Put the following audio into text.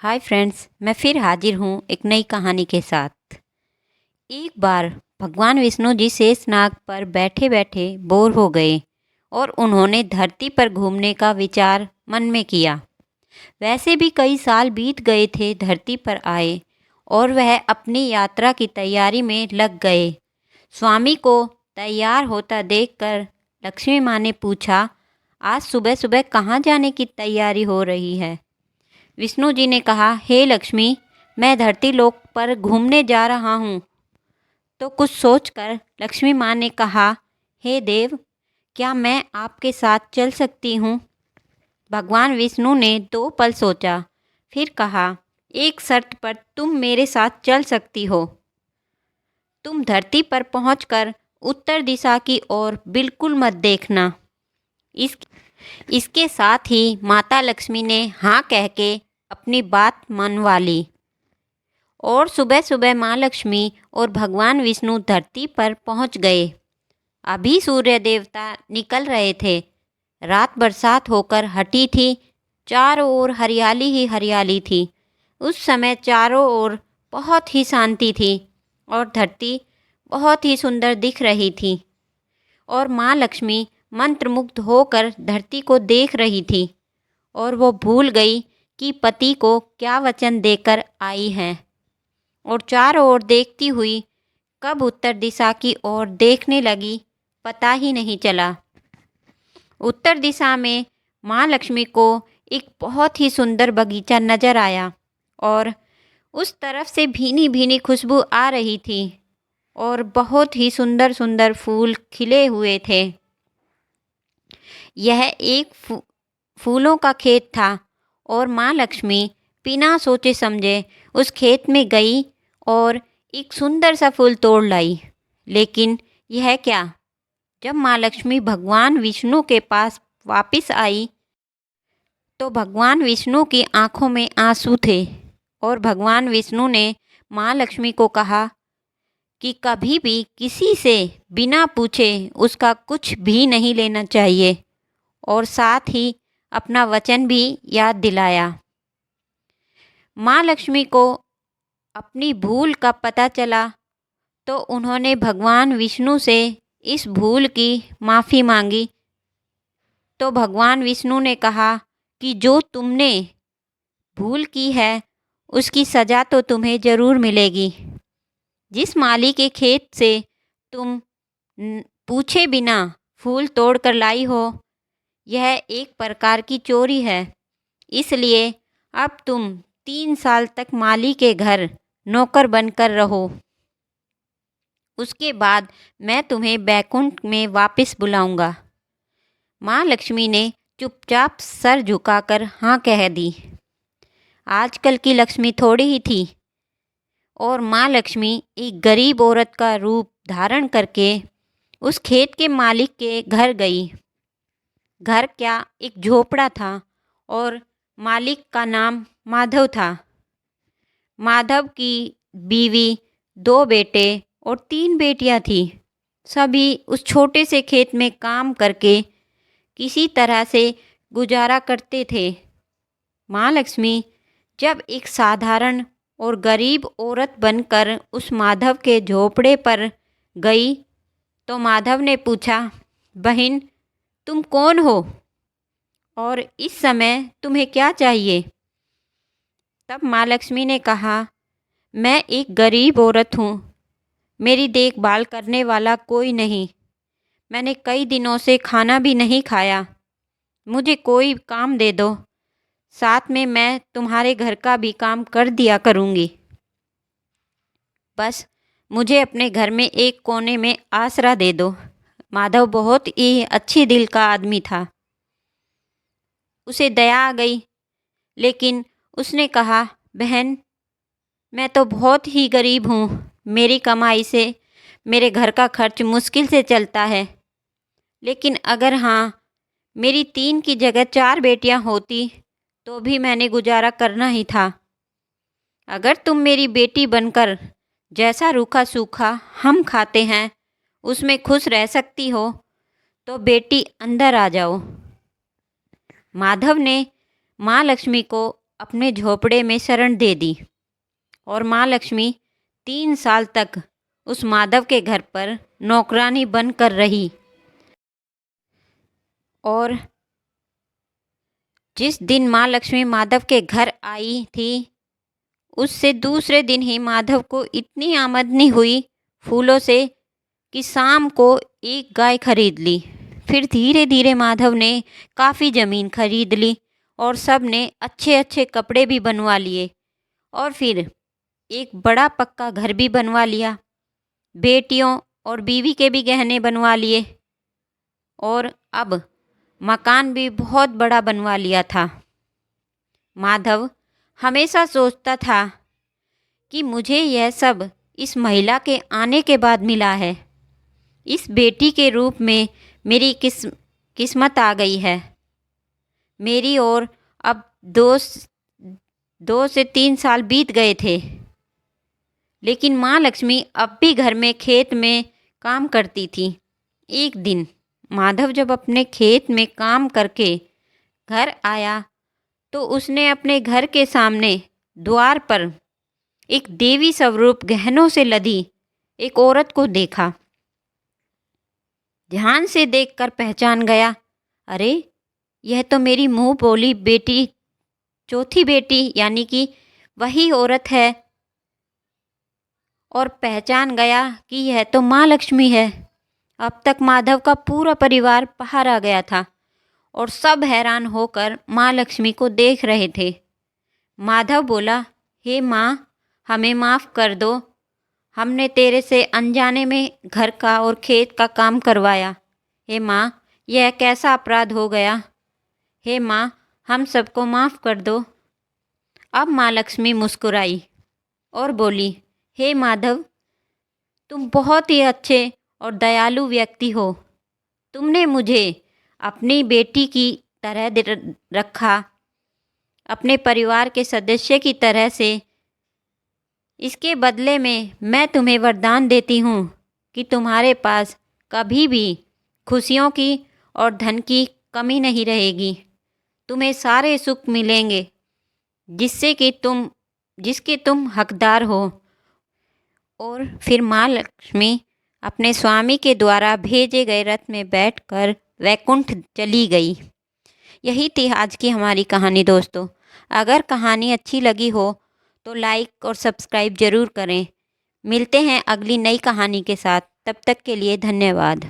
Hi friends, मैं फिर हाजिर हूँ एक नई कहानी के साथ। एक बार भगवान विष्णु जी शेषनाग पर बैठे बैठे बोर हो गए और उन्होंने धरती पर घूमने का विचार मन में किया। वैसे भी कई साल बीत गए थे धरती पर आए और वह अपनी यात्रा की तैयारी में लग गए। स्वामी को तैयार होता देखकर लक्ष्मी माँ ने पूछा, आज सुबह सुबह कहाँ जाने की तैयारी हो रही है? विष्णु जी ने कहा, हे लक्ष्मी, मैं धरती लोक पर घूमने जा रहा हूँ। तो कुछ सोचकर लक्ष्मी माँ ने कहा, हे देव, क्या मैं आपके साथ चल सकती हूँ? भगवान विष्णु ने 2 पल सोचा, फिर कहा, एक शर्त पर तुम मेरे साथ चल सकती हो। तुम धरती पर पहुंचकर उत्तर दिशा की ओर बिल्कुल मत देखना। इस इसके साथ ही माता लक्ष्मी ने हाँ कह के अपनी बात मनवा ली और सुबह सुबह माँ लक्ष्मी और भगवान विष्णु धरती पर पहुँच गए। अभी सूर्य देवता निकल रहे थे। रात बरसात होकर हटी थी। चारों ओर हरियाली ही हरियाली थी। उस समय चारों ओर बहुत ही शांति थी और धरती बहुत ही सुंदर दिख रही थी और माँ लक्ष्मी मंत्रमुग्ध होकर धरती को देख रही थी और वो भूल गई कि पति को क्या वचन देकर आई हैं और चारों ओर देखती हुई कब उत्तर दिशा की ओर देखने लगी, पता ही नहीं चला। उत्तर दिशा में माँ लक्ष्मी को एक बहुत ही सुंदर बगीचा नजर आया और उस तरफ से भीनी भीनी खुशबू आ रही थी और बहुत ही सुंदर सुंदर फूल खिले हुए थे। यह एक फूलों का खेत था और माँ लक्ष्मी बिना सोचे समझे उस खेत में गई और एक सुंदर सा फूल तोड़ लाई। लेकिन यह क्या, जब माँ लक्ष्मी भगवान विष्णु के पास वापस आई तो भगवान विष्णु की आंखों में आंसू थे और भगवान विष्णु ने माँ लक्ष्मी को कहा कि कभी भी किसी से बिना पूछे उसका कुछ भी नहीं लेना चाहिए और साथ ही अपना वचन भी याद दिलाया। माँ लक्ष्मी को अपनी भूल का पता चला तो उन्होंने भगवान विष्णु से इस भूल की माफ़ी मांगी। तो भगवान विष्णु ने कहा कि जो तुमने भूल की है उसकी सज़ा तो तुम्हें ज़रूर मिलेगी। जिस माली के खेत से तुम पूछे बिना फूल तोड़ कर लाई हो, यह एक प्रकार की चोरी है। इसलिए अब तुम 3 साल तक माली के घर नौकर बनकर रहो। उसके बाद मैं तुम्हें बैकुंठ में वापस बुलाऊंगा। माँ लक्ष्मी ने चुपचाप सर झुकाकर हाँ कह दी। आजकल की लक्ष्मी थोड़ी ही थी और माँ लक्ष्मी एक गरीब औरत का रूप धारण करके उस खेत के मालिक के घर गई। घर क्या, एक झोपड़ा था और मालिक का नाम माधव था। माधव की बीवी, 2 बेटे और 3 बेटियां थी। सभी उस छोटे से खेत में काम करके किसी तरह से गुजारा करते थे। माँ लक्ष्मी जब एक साधारण और गरीब औरत बनकर उस माधव के झोपड़े पर गई तो माधव ने पूछा, बहन, तुम कौन हो और इस समय तुम्हें क्या चाहिए? तब माँ लक्ष्मी ने कहा, मैं एक गरीब औरत हूँ। मेरी देखभाल करने वाला कोई नहीं। मैंने कई दिनों से खाना भी नहीं खाया। मुझे कोई काम दे दो, साथ में मैं तुम्हारे घर का भी काम कर दिया करूँगी। बस मुझे अपने घर में एक कोने में आसरा दे दो। माधव बहुत ही अच्छी दिल का आदमी था। उसे दया आ गई, लेकिन उसने कहा, बहन, मैं तो बहुत ही गरीब हूँ। मेरी कमाई से मेरे घर का खर्च मुश्किल से चलता है। लेकिन अगर हाँ, मेरी 3 की जगह 4 बेटियाँ होती तो भी मैंने गुजारा करना ही था। अगर तुम मेरी बेटी बनकर जैसा रूखा सूखा हम खाते हैं उसमें खुश रह सकती हो तो बेटी अंदर आ जाओ। माधव ने माँ लक्ष्मी को अपने झोपड़े में शरण दे दी और माँ लक्ष्मी 3 साल तक उस माधव के घर पर नौकरानी बनकर रही। और जिस दिन माँ लक्ष्मी माधव के घर आई थी, उससे दूसरे दिन ही माधव को इतनी आमदनी हुई फूलों से कि शाम को एक गाय खरीद ली। फिर धीरे धीरे माधव ने काफ़ी ज़मीन खरीद ली और सब ने अच्छे अच्छे कपड़े भी बनवा लिए और फिर एक बड़ा पक्का घर भी बनवा लिया। बेटियों और बीवी के भी गहने बनवा लिए और अब मकान भी बहुत बड़ा बनवा लिया था। माधव हमेशा सोचता था कि मुझे यह सब इस महिला के आने के बाद मिला है। इस बेटी के रूप में मेरी किस्मत आ गई है मेरी। और अब 2 से 3 साल बीत गए थे, लेकिन माँ लक्ष्मी अब भी घर में खेत में काम करती थी। एक दिन माधव जब अपने खेत में काम करके घर आया तो उसने अपने घर के सामने द्वार पर एक देवी स्वरूप गहनों से लदी एक औरत को देखा। ध्यान से देखकर पहचान गया, अरे यह तो मेरी मुँह बोली बेटी, चौथी बेटी यानी कि वही औरत है। और पहचान गया कि यह तो माँ लक्ष्मी है। अब तक माधव का पूरा परिवार बाहर आ गया था और सब हैरान होकर माँ लक्ष्मी को देख रहे थे। माधव बोला, हे माँ, हमें माफ़ कर दो, हमने तेरे से अनजाने में घर का और खेत का काम करवाया। हे माँ, यह कैसा अपराध हो गया। हे माँ, हम सबको माफ़ कर दो। अब माँ लक्ष्मी मुस्कुराई और बोली, हे माधव, तुम बहुत ही अच्छे और दयालु व्यक्ति हो। तुमने मुझे अपनी बेटी की तरह रखा, अपने परिवार के सदस्य की तरह से। इसके बदले में मैं तुम्हें वरदान देती हूँ कि तुम्हारे पास कभी भी खुशियों की और धन की कमी नहीं रहेगी। तुम्हें सारे सुख मिलेंगे जिसके तुम हकदार हो। और फिर माँ लक्ष्मी अपने स्वामी के द्वारा भेजे गए रथ में बैठकर वैकुंठ चली गई। यही थी आज की हमारी कहानी दोस्तों। अगर कहानी अच्छी लगी हो तो लाइक और सब्सक्राइब ज़रूर करें। मिलते हैं अगली नई कहानी के साथ। तब तक के लिए धन्यवाद।